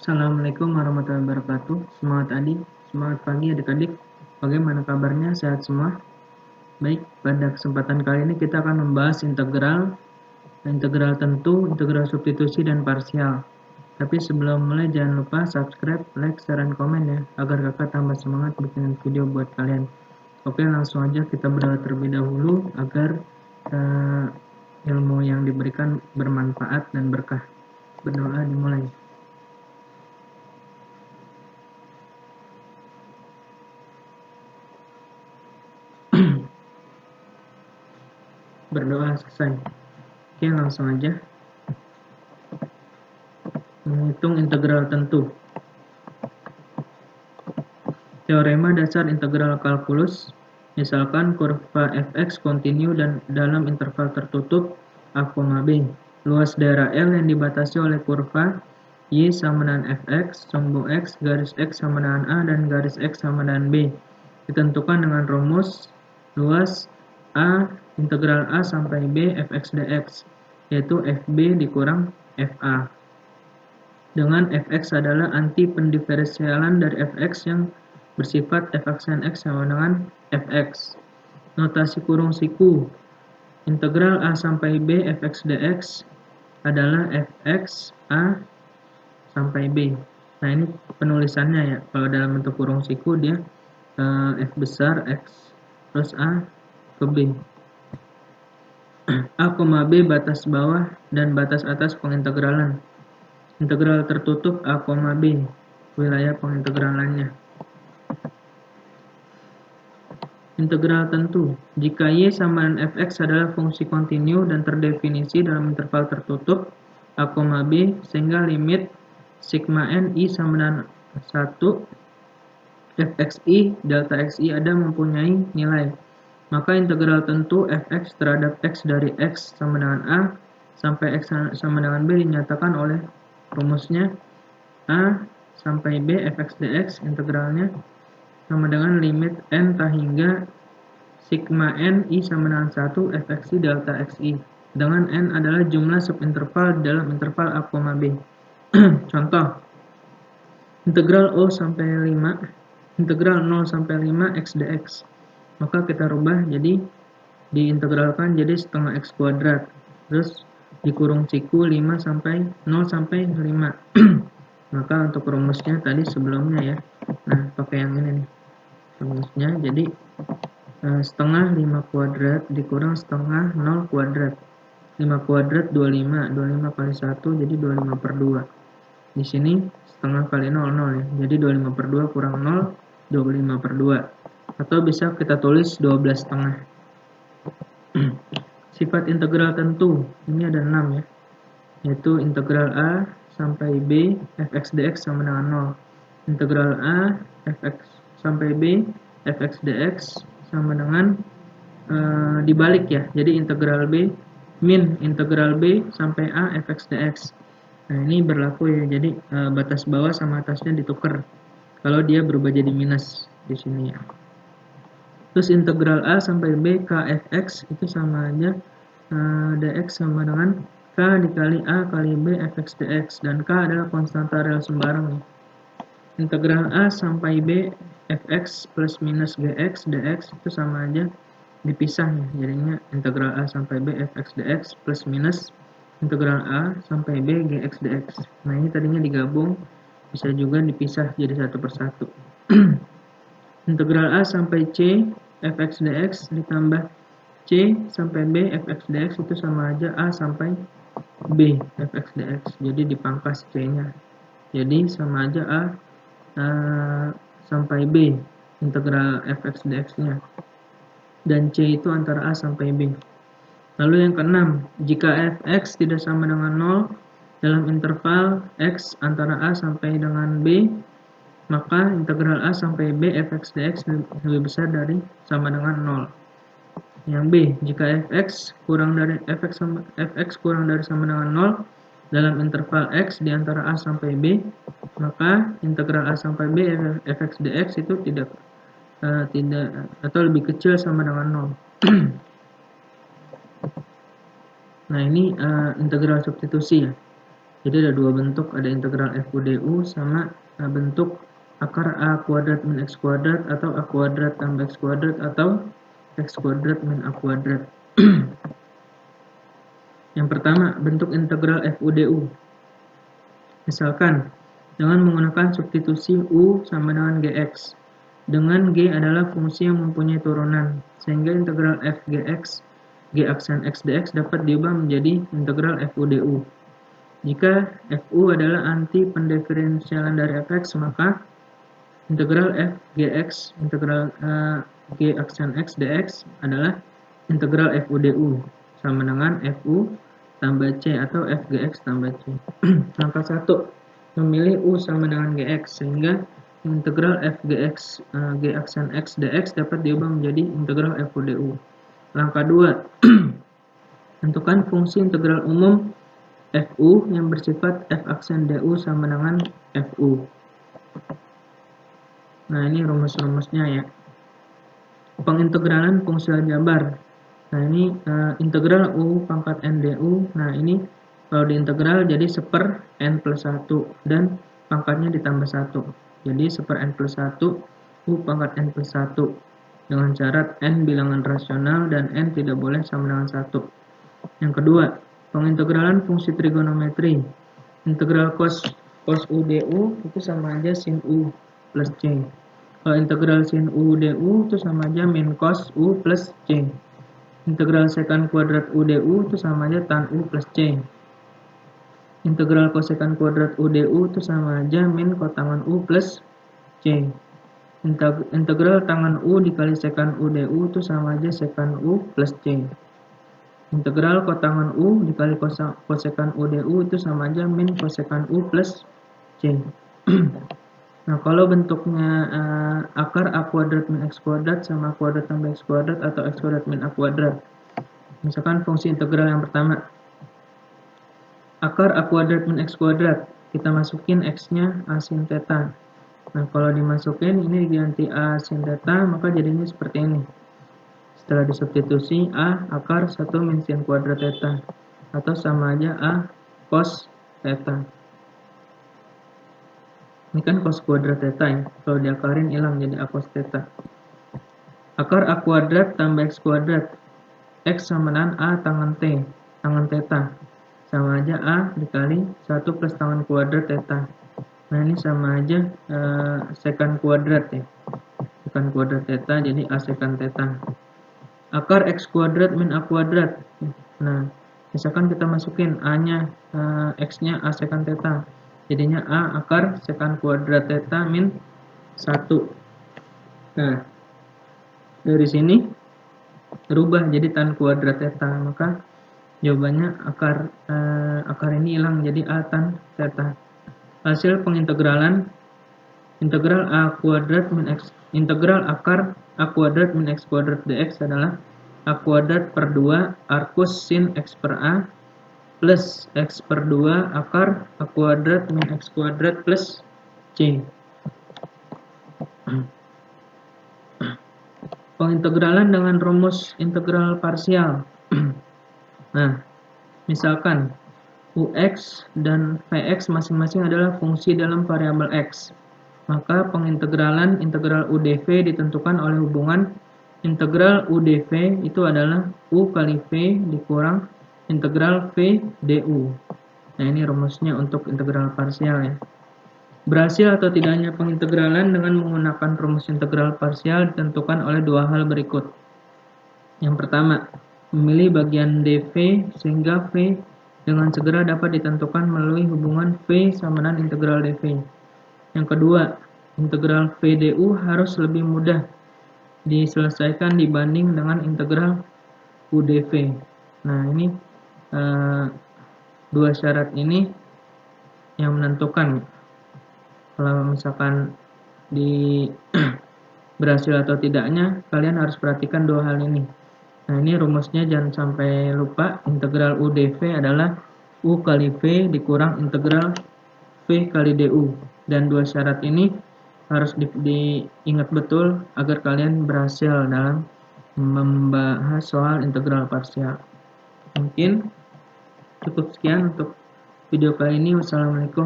Assalamualaikum warahmatullahi wabarakatuh. Semangat pagi adik-adik. Bagaimana kabarnya? Sehat semua? Baik, pada kesempatan kali ini kita akan membahas integral tentu, integral substitusi, dan parsial. Tapi sebelum mulai jangan lupa subscribe, like, share, dan komen ya, agar kakak tambah semangat bikin video buat kalian. Oke, langsung aja kita berdoa terlebih dahulu agar ilmu yang diberikan bermanfaat dan berkah. Berdoa dimulai. Berdoa selesai. Oke, langsung aja. Menghitung integral tentu. Teorema dasar integral kalkulus. Misalkan kurva fx kontinu dan dalam interval tertutup a, b. Luas daerah L yang dibatasi oleh kurva y sama dengan fx, sumbu x, garis x sama dengan a, dan garis x sama dengan b. Ditentukan dengan rumus luas a integral a sampai b fx dx, yaitu fb dikurang fa. Dengan fx adalah anti pendiferensialan dari fx yang bersifat f(x) sama dengan fx. Notasi kurung siku. Integral a sampai b fx dx adalah fx a sampai b. Nah, ini penulisannya ya. Kalau dalam bentuk kurung siku dia f besar x plus a ke b. A, B batas bawah dan batas atas pengintegralan. Integral tertutup a, b wilayah pengintegralannya. Integral tentu. Jika y sama dengan fx adalah fungsi kontinu dan terdefinisi dalam interval tertutup a, b, sehingga limit sigma n i sama dengan 1 fxi delta xi ada mempunyai nilai, maka integral tentu fx terhadap x dari x sama dengan a sampai x sama dengan b dinyatakan oleh rumusnya a sampai b fx dx integralnya sama dengan limit n hingga sigma n i sama dengan 1 fxi delta xi, dengan n adalah jumlah subinterval dalam interval a, b. Contoh, integral O sampai 5, integral 0 sampai 5 x dx. Maka kita rubah jadi diintegralkan jadi setengah x kuadrat. Terus dikurung siku 5 sampai 0 sampai 5. Maka untuk rumusnya tadi sebelumnya ya. Nah, pakai yang ini nih. Rumusnya jadi setengah 5 kuadrat dikurang setengah 0 kuadrat. 5 kuadrat 25, 25 kali 1 jadi 25 per 2. Di sini setengah kali 0, 0 ya. Jadi 25 per 2 kurang 0, 25 per 2. Atau bisa kita tulis 12 setengah. Sifat integral tentu, ini ada 6 ya. Yaitu integral a sampai b fx dx sama dengan 0. Integral a fx sampai b fx dx sama dengan dibalik ya. Jadi integral b min integral b sampai a fx dx. Nah, ini berlaku ya. Jadi batas bawah sama atasnya ditukar kalau dia berubah jadi minus di sini ya. Terus integral a sampai b k fx itu sama aja dx sama dengan k dikali a kali b fx dx, dan k adalah konstanta real sembarang ya. Integral a sampai b fx plus minus gx dx itu sama aja dipisah ya. Jadinya integral a sampai b fx dx plus minus integral a sampai b gx dx. Nah, ini tadinya digabung, bisa juga dipisah jadi satu persatu. Integral a sampai c fx dx ditambah c sampai b fx dx itu sama aja a sampai b fx dx. Jadi dipangkas c-nya. Jadi sama aja a sampai b integral fx dx-nya. Dan c itu antara a sampai b. Lalu yang keenam, jika fx tidak sama dengan 0 dalam interval x antara a sampai dengan b, maka integral a sampai b fx dx lebih besar dari sama dengan 0. Yang b, jika fx kurang dari sama dengan 0 dalam interval x di antara a sampai b, maka integral a sampai b fx dx itu tidak atau lebih kecil sama dengan 0. Nah, ini integral substitusi ya. Jadi ada dua bentuk, ada integral f du sama bentuk akar a kuadrat min x kuadrat atau a kuadrat tambah x kuadrat atau x kuadrat min a kuadrat. Yang pertama, bentuk integral f du. Misalkan, dengan menggunakan substitusi u sama dengan gx, dengan g adalah fungsi yang mempunyai turunan, sehingga integral f gx, g aksen x dx dapat diubah menjadi integral f du. Jika fu adalah anti pendiferensialan dari fx, maka integral f gx, integral g aksen x dx adalah integral fu du, sama dengan fu tambah c atau f gx tambah c. Langkah 1, memilih u sama dengan gx, sehingga integral f gx g aksen x dx dapat diubah menjadi integral fu du. Langkah 2, tentukan fungsi integral umum fu yang bersifat f aksen du sama dengan fu. Nah, ini rumus-rumusnya ya. Pengintegralan fungsi aljabar. Nah, ini integral u pangkat n du. Nah, ini kalau diintegral jadi 1/n plus 1 dan pangkatnya ditambah 1. Jadi 1/n plus 1 u pangkat n plus 1 dengan syarat n bilangan rasional dan n tidak boleh sama dengan 1. Yang kedua, pengintegralan fungsi trigonometri. Integral cos u du itu sama aja sin u plus c. Kalau integral sin u du itu sama aja min cos u plus c. Integral sekant kuadrat u du itu sama aja tan u plus c. Integral kosekant kuadrat u du itu sama aja min kotangan u plus c. Integral tangan u dikali sekant u du itu sama aja sekant u plus c. Integral kotangan u dikali kosekant u du itu sama aja min kosekant u plus c. Nah, kalau bentuknya akar a kuadrat min x kuadrat sama a kuadrat tambah x kuadrat atau x kuadrat min a kuadrat. Misalkan fungsi integral yang pertama, akar a kuadrat min x kuadrat, kita masukin x-nya a sin theta. Nah, kalau dimasukin ini diganti a sin theta, maka jadinya seperti ini. Setelah disubstitusi a akar 1 min sin kuadrat theta, atau sama aja a cos theta. Ini kan cos kuadrat theta ya, kalau diakarin hilang jadi a cos theta. Akar a kuadrat tambah x kuadrat, x sama dengan a tangan t, tangan theta, sama aja a dikali 1 plus tangan kuadrat theta. Nah, ini sama aja sekant kuadrat ya, sekant kuadrat theta, jadi a sekant theta. Akar x kuadrat min a kuadrat. Nah, misalkan kita masukin a nya, x nya a sekant theta, jadinya a akar sekant kuadrat theta min 1. Nah, dari sini berubah jadi tan kuadrat theta, maka jawabannya akar ini hilang jadi a tan theta. Hasil pengintegralan integral a kuadrat min x, integral akar a kuadrat min x kuadrat dx adalah a kuadrat per 2 arcus sin x per a plus x per 2 akar a kuadrat min x kuadrat plus c. Pengintegralan dengan rumus integral parsial. Nah, misalkan ux dan vx masing-masing adalah fungsi dalam variabel x, maka pengintegralan integral u dv ditentukan oleh hubungan integral u dv itu adalah u kali v dikurang integral v du. Nah, ini rumusnya untuk integral parsial ya. Berhasil atau tidaknya pengintegralan dengan menggunakan rumus integral parsial ditentukan oleh dua hal berikut. Yang pertama, memilih bagian dv sehingga v dengan segera dapat ditentukan melalui hubungan v sama dengan integral dv. Yang kedua, integral v du harus lebih mudah diselesaikan dibanding dengan integral u dv. Nah, ini dua syarat ini yang menentukan kalau misalkan di berhasil atau tidaknya, kalian harus perhatikan dua hal ini. Nah, ini rumusnya jangan sampai lupa. Integral u dv adalah u kali v dikurang integral v kali du. Dan dua syarat ini harus diingat betul agar kalian berhasil dalam membahas soal integral parsial. Mungkin cukup sekian untuk video kali ini. Wassalamualaikum.